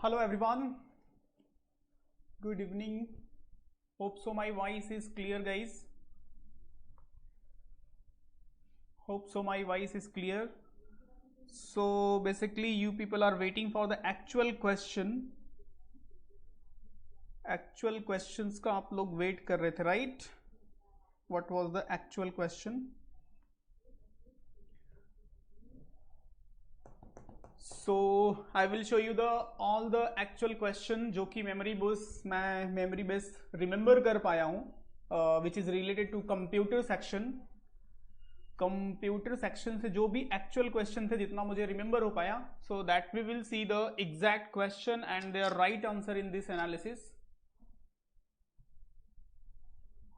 Hello everyone, good evening. Hope so my voice is clear, guys. Hope so my voice is clear. So basically you people are waiting for the actual question. Actual questions का आप लोग wait कर रहे थे, right? What was the actual question? So I will show you all the actual question जो कि memory base remember कर पाया हूँ, which is related to computer section. Computer section से जो भी एक्चुअल क्वेश्चन थे जितना मुझे रिमेंबर हो पाया, so that we will see the exact question and their right answer in this analysis.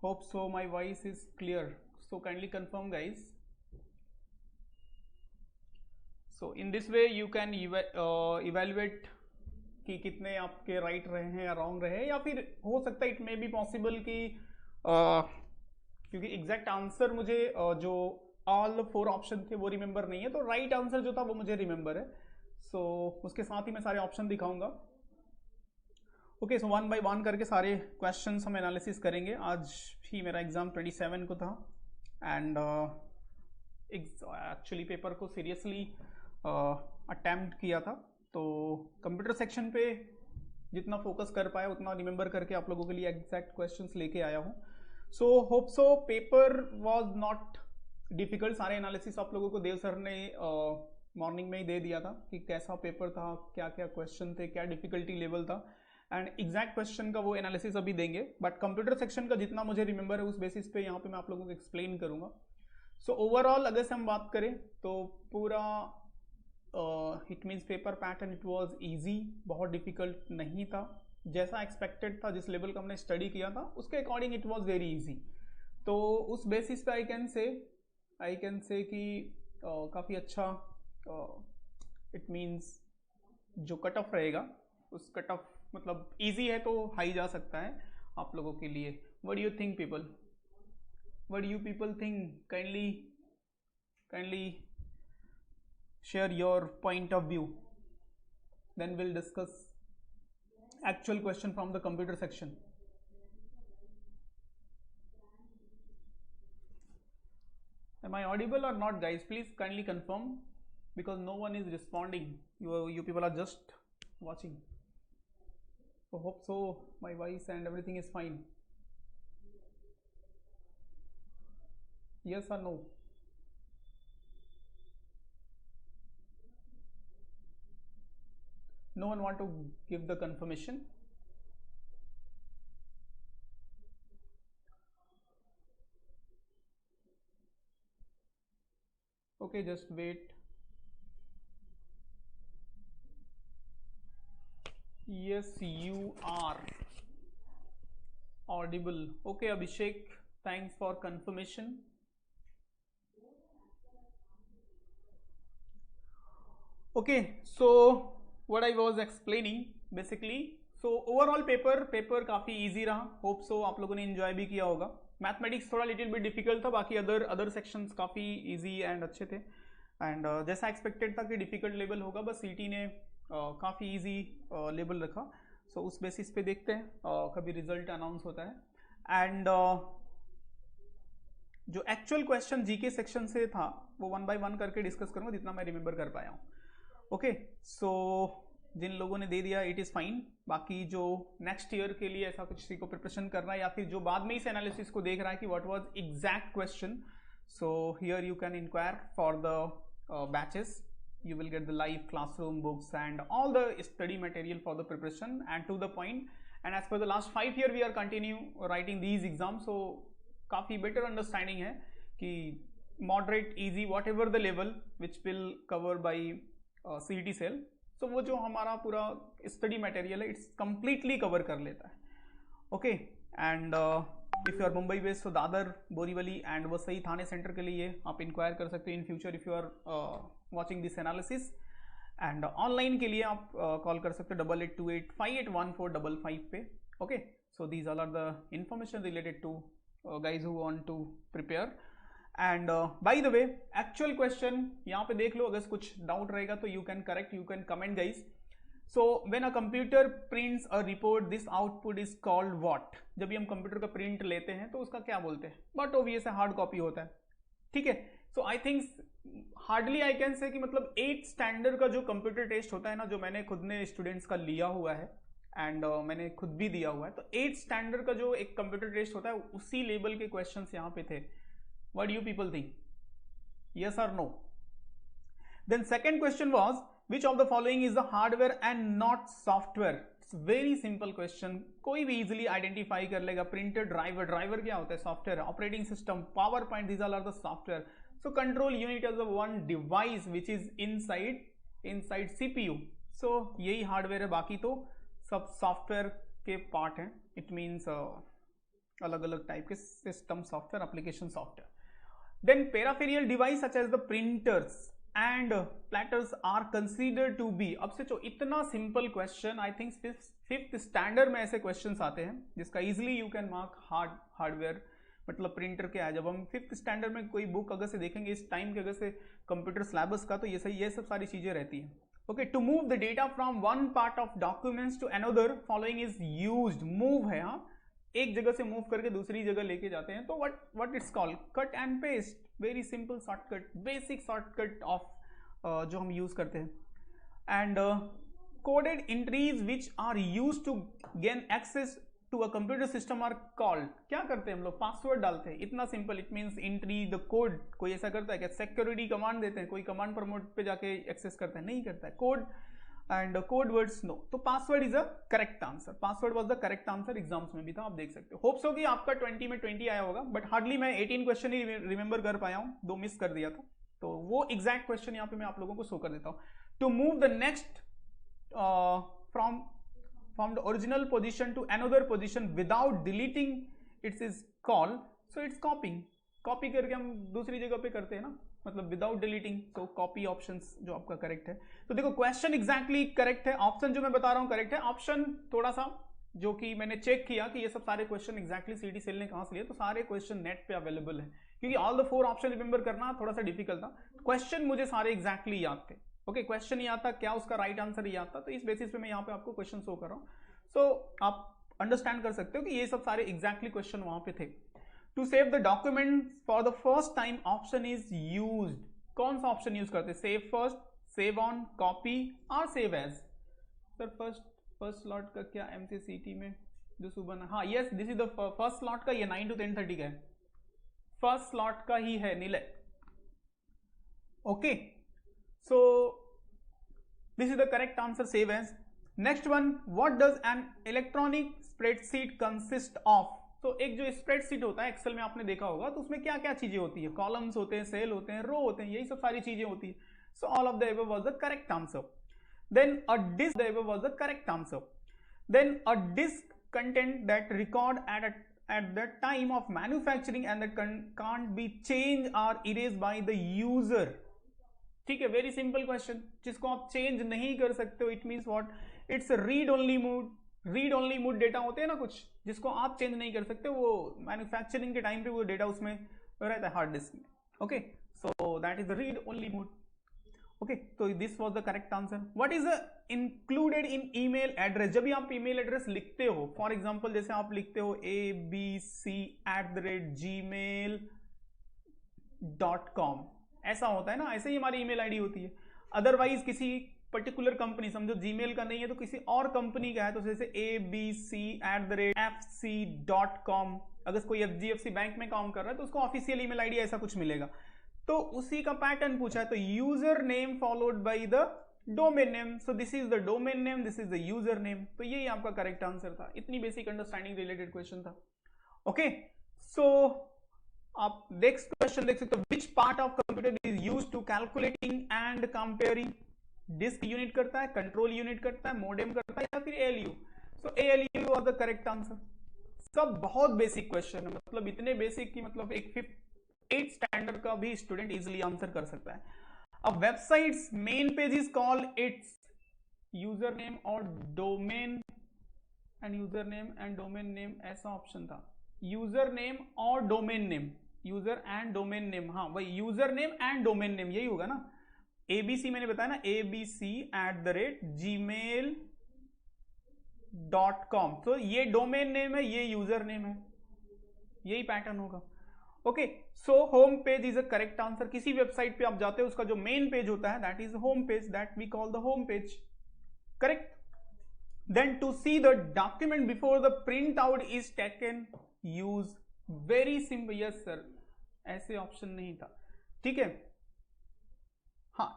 Hope so my voice is clear, so kindly confirm guys. So in this way you can evaluate कि कितने आपके right रहे हैं या wrong रहे, या फिर हो सकता है इट मे बी पॉसिबल कि क्योंकि एग्जैक्ट आंसर मुझे जो ऑल 4 ऑप्शन थे वो रिमेंबर नहीं है, तो राइट आंसर जो था वो मुझे रिमेंबर है. सो उसके साथ ही मैं सारे ऑप्शन दिखाऊंगा. ओके, सो 1 बाय 1 करके सारे क्वेश्चंस हम एनालिसिस करेंगे. आज भी मेरा एग्जाम 27 को था एंड एक्चुअली पेपर को सीरियसली अटेम्प्ट किया था, तो कंप्यूटर सेक्शन पे जितना फोकस कर पाया उतना रिमेंबर करके आप लोगों के लिए एग्जैक्ट क्वेश्चंस लेके आया हूँ. So hope so paper was not difficult. सारे एनालिसिस आप लोगों को देव सर ने मॉर्निंग में ही दे दिया था कि कैसा पेपर था, क्या क्या क्वेश्चन थे, क्या डिफिकल्टी लेवल था, एंड एग्जैक्ट क्वेश्चन का वो एनालिसिस अभी देंगे. बट कंप्यूटर सेक्शन का जितना मुझे रिमेंबर है उस बेसिस पे यहाँ पे मैं आप लोगों को एक्सप्लेन करूंगा. सो ओवरऑल अगर से हम बात करें तो पूरा it means paper pattern it was easy, बहुत डिफिकल्ट नहीं था. जैसा एक्सपेक्टेड था, जिस लेवल का हमने स्टडी किया था उसके according it was very easy. तो उस बेसिस पे आई कैन से कि काफ़ी अच्छा इट मीन्स जो कट ऑफ रहेगा उस कट ऑफ मतलब इजी है तो हाई जा सकता है आप लोगों के लिए. What do you think people? What you people think? Kindly share your point of view, then will discuss actual question from the computer section. Am I audible or not, guys? Please kindly confirm, because no one is responding. You people are just watching. So hope so my voice and everything is fine. Yes or no? No one want to give the confirmation? Okay, just wait. Yes, you are audible. Okay, Abhishek, thanks for confirmation. Okay, so what I was explaining basically, so overall paper काफ़ी easy रहा. Hope so आप लोगों ने enjoy भी किया होगा. Mathematics थोड़ा little bit difficult था, बाकी अदर सेक्शंस काफ़ी easy एंड अच्छे थे. एंड जैसा एक्सपेक्टेड था कि डिफिकल्ट लेवल होगा, बस सीटी ने काफ़ी easy लेवल रखा. सो उस बेसिस पे देखते हैं कभी रिजल्ट अनाउंस होता है. एंड जो एक्चुअल क्वेश्चन जीके सेक्शन से था वो 1 बाय 1 करके डिस्कस करूँगा जितना मैं रिमेंबर कर पाया हूँ. ओके, सो जिन लोगों ने दे दिया इट इज़ फाइन. बाकी जो नेक्स्ट ईयर के लिए ऐसा कुछ किसी को प्रिपरेशन करना है या फिर जो बाद में इस एनालिसिस को देख रहा है कि what was exact question, so here you can enquire for the batches. You will get the live classroom books and all the study material for the preparation and to the point. And as for the last 5 year we are continue writing these exams, so काफ़ी better understanding है कि moderate easy whatever the level which will cover by CET cell, so वो जो हमारा पूरा study material है it's completely cover कर लेता है. Okay, and if you are Mumbai based, so Dadar, Borivali and Vasai Thane centre के लिए आप इंक्वायर कर सकते हो in future if you are watching this analysis. And online के लिए आप कॉल कर सकते हो 8828581455 पे. Okay, so these all are the information related to guys who want to prepare. And by the way actual question यहाँ पे देख लो, अगर कुछ डाउट रहेगा तो you can correct, you can comment guys. So when a computer prints a report this output is called what? जब भी हम कंप्यूटर का प्रिंट लेते हैं तो उसका क्या बोलते हैं? बट ऑब्वियस है हार्ड कॉपी होता है, ठीक है। So I think hardly I can say कि मतलब 8 स्टैंडर्ड का जो कंप्यूटर टेस्ट होता है ना, जो मैंने खुद ने स्टूडेंट्स का लिया हुआ है एंड मैंने खुद भी दिया हुआ है, तो 8 स्टैंडर्ड का जो एक कंप्यूटर टेस्ट होता है उसी लेवल के क्वेश्चंस यहाँ पे थे। What do you people think? Yes और no? Then second question was which of the following is the hardware and not software? It's very simple question, कोई भी easily identify कर लेगा। printer driver, driver क्या होता है? Software. Operating system, power point, these all are the software. So control unit is the one device which is inside CPU. So यही hardware है, बाकी तो सब सॉफ्टवेयर के पार्ट हैं। इट मीन्स अलग अलग टाइप के system software, application software. Then peripheral device such as the printers and plotters are considered to be. अब से जो इतना simple question, I think fifth standard में ऐसे क्वेश्चंस आते हैं जिसका easily you can mark hardware मतलब प्रिंटर क्या है। जब हम फिफ्थ स्टैंडर्ड में कोई बुक अगर से देखेंगे इस टाइम के अगर से कंप्यूटर सिलेबस का, तो ये सब सारी चीजें रहती है। Okay, to move the data from one part of documents to another following is used. Move है, हाँ, एक जगह से मूव करके दूसरी जगह लेके जाते हैं, तो what it's called? Cut and paste. Very simple shortcut, basic shortcut of जो हम यूज करते हैं। And coded entries which are use to gain access to a computer system are called. क्या करते हैं हम लोग? पासवर्ड डालते हैं। इतना सिंपल। It means entry the code. कोई ऐसा करता है क्या? सिक्योरिटी कमांड देते हैं, कोई कमांड प्रमोट पे जाके एक्सेस करता है? नहीं करता है। Code and code words no. तो password is a correct answer. Password was the correct answer. Exams में भी था, आप देख सकते हो। होप्स हो कि आपका 20 में 20 आया होगा, बट हार्डली मैं 18 क्वेश्चन ही रिमेंबर कर पाया हूं, 2 मिस कर दिया था। तो वो एग्जैक्ट क्वेश्चन यहाँ पे मैं आप लोगों को शो कर देता हूँ। To move the next from the original position to another position without deleting it is called, so it's copying. Copy करके हम दूसरी जगह पे करते हैं ना, मतलब विदाउट डिलीटिंग। तो कॉपी ऑप्शंस जो आपका करेक्ट है। तो देखो क्वेश्चन एग्जैक्टली करेक्ट है, ऑप्शन जो मैं बता रहा हूं करेक्ट है। ऑप्शन थोड़ा सा जो कि मैंने चेक किया कि ये सब सारे क्वेश्चन एग्जैक्टली सीडी सेल ने कहां से लिए, तो सारे क्वेश्चन नेट पे अवेलेबल है, क्योंकि ऑल द 4 ऑप्शन रिमेंबर करना थोड़ा सा डिफिकल्ट था। क्वेश्चन मुझे सारे एग्जैक्टली याद थे। ओके, क्वेश्चन याद था, क्या उसका राइट आंसर याद था, तो इस बेसिस पे मैं यहाँ पे आपको क्वेश्चन शो कर रहा हूँ। सो आप अंडरस्टैंड कर सकते हो कि ये सब सारे एग्जैक्टली क्वेश्चन वहां पे थे। To save the document for the first time option is used. कौन सा ऑप्शन यूज करते हैं? Save first, save on, copy और save as. Sir first slot का क्या एमसीसीटी में जो सुबह ना, हाँ yes, this is the first slot का, ये 9 to 10:30 का है, फर्स्ट स्लॉट का ही है नीले। Okay, so this is the correct answer, save as. Next one, what does an electronic spreadsheet consist of? तो एक जो स्प्रेडशीट होता है एक्सेल में आपने देखा होगा, तो उसमें क्या क्या चीजें होती है? कॉलम्स होते हैं, सेल होते हैं, रो होते हैं, यही सब सारी चीजें होती है। So all of the above was the correct answer. Then a disk the above was the correct answer. Then a disk content that record at the time of manufacturing and that can't be changed or erased by the user। ठीक है, very simple question, जिसको आप change नहीं कर सकते हो। It means what? It's read only mode. Read only mode data होते हैं ना कुछ, जिसको आप चेंज नहीं कर सकते, वो मैन्युफैक्चरिंग के टाइम पे वो डेटा उसमें रहता है हार्ड डिस्क में। Okay, so that is the read only mode. Okay, तो this was the correct answer. What is included in email address? जब भी आप ईमेल एड्रेस लिखते हो, फॉर एग्जांपल जैसे आप लिखते हो abc@gmail.com, ऐसा होता है ना, ऐसे ही हमारी ईमेल आईडी होती है। अदरवाइज किसी पर्टिकुलर कंपनी, समझो जीमेल का नहीं है तो किसी और कंपनी का है, तो जैसे abc@fc.com, अगर कोई एफजीएफसी बैंक में काम कर रहा है तो उसको ऑफिशियल ईमेल आईडी ऐसा कुछ मिलेगा। तो उसी का पैटर्न पूछा है, तो user name followed by the domain name. So this is the domain name, this is the user name. तो यही आपका करेक्ट आंसर था। इतनी बेसिक अंडरस्टैंडिंग रिलेटेड क्वेश्चन था। ओके, सो आप नेक्स्ट क्वेश्चन देख सकते हो। Which part of computer is used to calculating and comparing? Disk unit करता है, कंट्रोल यूनिट करता है, मोडेम करता है, या फिर ALU? So ALU was the correct answer. सब बहुत बेसिक क्वेश्चन है, मतलब इतने बेसिक कि मतलब एक 8 स्टैंडर्ड का भी स्टूडेंट इजिली आंसर कर सकता है। अब websites main page is called its user name और domain and user name and domain name, ऐसा ऑप्शन था। यूजर नेम और domain name, user and domain name, हाँ वही user name and domain name, यही होगा ना। एबीसी मैंने बताया ना, abc@gmail.com .com, तो ये डोमेन नेम है, ये यूजर नेम है, यही पैटर्न होगा। Okay, so home page is a correct answer. किसी वेबसाइट पे आप जाते हो, उसका जो मेन पेज होता है that is home page, that we call the home page, correct. Then to see the document before the print out is taken, use very simple. Yes sir, ऐसे ऑप्शन नहीं था, ठीक है। हाँ,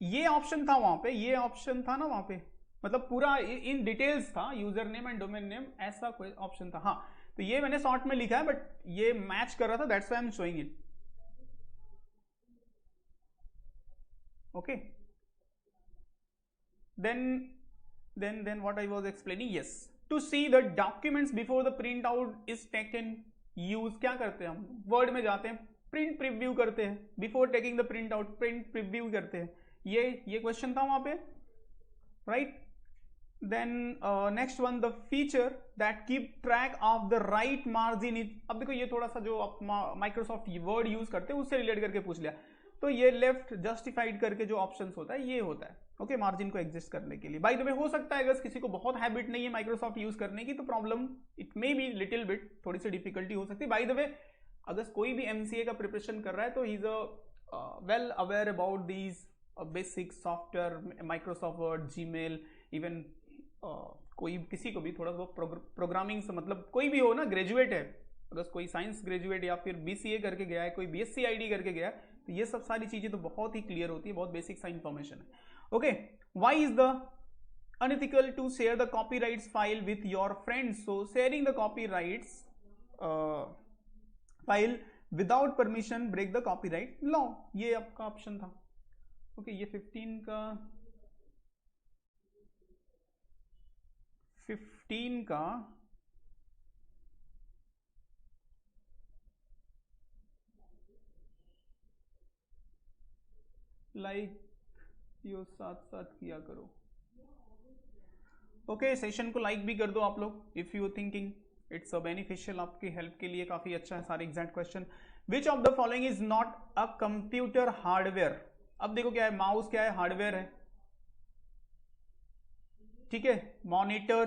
ये ऑप्शन था वहां पे, ये ऑप्शन था ना वहां पे, मतलब पूरा इन डिटेल्स था, user name and domain name, ऐसा कोई ऑप्शन था। हाँ, तो ये मैंने शॉर्ट में लिखा है, बट ये मैच कर रहा था, that's why I am showing it. Okay, then what I was explaining, yes, to see the documents before the print out is taken, use क्या करते हैं हम, वर्ड में जाते हैं, प्रिंट प्रीव्यू करते हैं, before taking the print out print preview करते हैं, ये क्वेश्चन था वहां पे, right. Then next one, the feature that keep track of the right margin is, अब देखो ये थोड़ा सा जो आप माइक्रोसॉफ्ट वर्ड यूज करते हैं उससे रिलेट करके पूछ लिया, तो ये लेफ्ट जस्टिफाइड करके जो ऑप्शंस होता है ये होता है, ओके, मार्जिन को एग्जिस्ट करने के लिए। बाय द वे हो सकता है अगर किसी को बहुत हैबिट नहीं है माइक्रोसॉफ्ट यूज करने की, तो problem it may be little bit, थोड़ी सी डिफिकल्टी हो सकती है। बाय द वे अगर कोई भी एमसीए का प्रिपरेशन कर रहा है तो he is well aware about these basic software, Microsoft word, Gmail, even कोई किसी को भी थोड़ा बहुत प्रोग्रामिंग से मतलब कोई भी हो ना, ग्रेजुएट है, अगर कोई साइंस ग्रेजुएट या फिर बीसीए करके गया है, कोई बीएससी आईडी करके गया है, तो ये सब सारी चीजें तो बहुत ही क्लियर होती है, बहुत बेसिक सा इंफॉर्मेशन है। Okay, why is the unethical to share the copyrights file with your friends, so sharing the copyrights file without permission break the copyright law, ये आपका ऑप्शन था। ओके, ये 15 का लाइक यो साथ साथ किया करो। ओके, सेशन को लाइक भी कर दो आप लोग, if you thinking it's a beneficial, आपकी हेल्प के लिए काफी अच्छा है सारे exact question. Which of the following is not a computer hardware, अब देखो क्या है, माउस क्या है, हार्डवेयर है, ठीक है, monitor,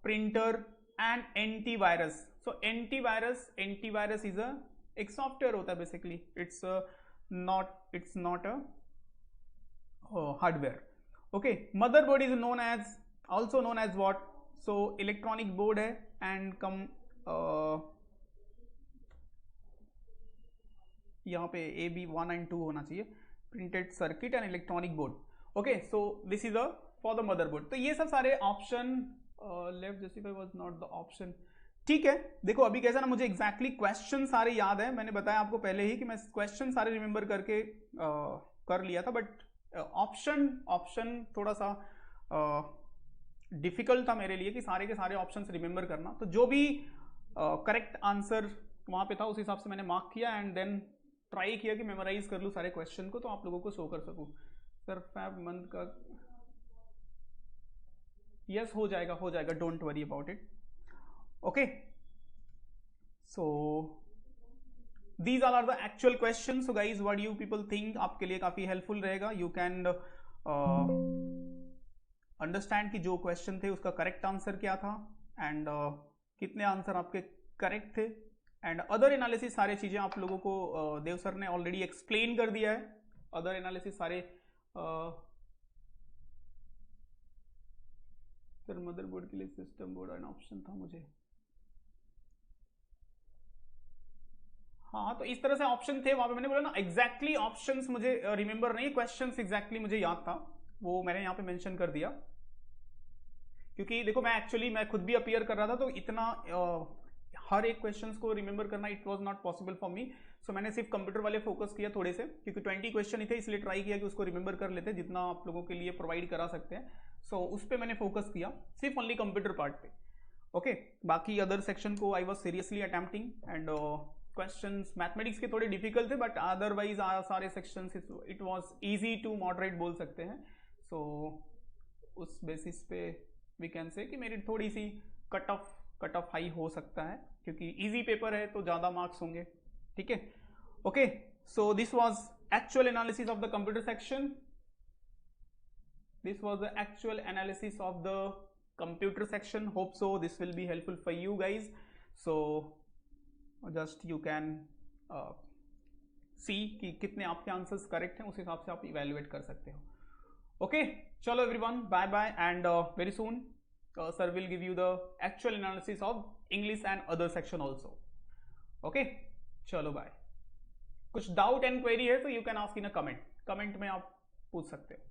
printer and antivirus, so antivirus is a एक सॉफ्टवेयर होता है basically, it's not a hardware. Okay, motherboard is also known as what, so electronic board है and यहाँ पे A B 1 and 2 होना चाहिए, printed circuit and electronic board. Okay, so this is for the motherboard. तो ये सब सारे option, left justify was not the option, ठीक है। देखो अभी कैसा ना, मुझे एग्जैक्टली क्वेश्चन सारे याद है, मैंने बताया आपको पहले ही कि मैं क्वेश्चन सारे रिमेंबर करके कर लिया था, बट ऑप्शन थोड़ा सा डिफिकल्ट था मेरे लिए कि सारे के सारे ऑप्शंस रिमेंबर करना, तो जो भी करेक्ट आंसर वहां पे था उस हिसाब से मैंने मार्क किया एंड देन ट्राई किया कि मेमोराइज कर लूँ सारे क्वेश्चन को, तो आप लोगों को शो कर सकूँ। सर फैब मंथ का यस हो जाएगा, don't worry about it. Okay, so these all are the actual questions, so guys what do you people think, आपके लिए काफी हेल्पफुल रहेगा, you can अंडरस्टैंड कि जो क्वेश्चन थे उसका करेक्ट आंसर क्या था एंड कितने आंसर आपके करेक्ट थे, एंड अदर एनालिसिस सारी चीजें आप लोगों को देव सर ने ऑलरेडी एक्सप्लेन कर दिया है, अदर एनालिसिस सारे। सर मदरबोर्ड के लिए सिस्टम बोर्ड एन ऑप्शन था मुझे, हाँ, तो इस तरह से ऑप्शन थे वहां पे, मैंने बोला ना एग्जैक्टली ऑप्शंस मुझे रिमेंबर नहीं, क्वेश्चंस एग्जैक्टली मुझे याद था, वो मैंने यहाँ पे मेंशन कर दिया, क्योंकि देखो मैं खुद भी अपीयर कर रहा था, तो इतना हर एक क्वेश्चंस को रिमेंबर करना it was not possible for me, so मैंने सिर्फ कंप्यूटर वाले फोकस किया थोड़े से, क्योंकि 20 क्वेश्चन ही थे, इसलिए ट्राई किया कि उसको रिमेंबर कर लेते जितना आप लोगों के लिए प्रोवाइड करा सकते हैं, सो उस पर मैंने फोकस किया सिर्फ ओनली कंप्यूटर पार्ट पे। ओके, बाकी अदर सेक्शन को I was seriously attempting and questions mathematics के थोड़े डिफिकल्ट थे, बट अदरवाइज सारे sections it was easy to moderate बोल सकते हैं, सो उस बेसिस पे वी कैन से कि मेरी थोड़ी सी कट ऑफ हाई हो सकता है, क्योंकि इजी पेपर है तो ज्यादा मार्क्स होंगे, ठीक है। Okay, so this was actual analysis of the computer section, this was the actual analysis of the computer section. Hope so this will be helpful for you guys. So just you can see कि कितने आपके answers correct हैं, उस हिसाब से आप evaluate कर सकते हो. ओके, चलो everyone, bye bye, and very soon sir will give you the actual analysis of English and other section also. Okay, चलो बाय. कुछ डाउट एंड क्वेरी है तो you can ask in a comment में आप पूछ सकते हो.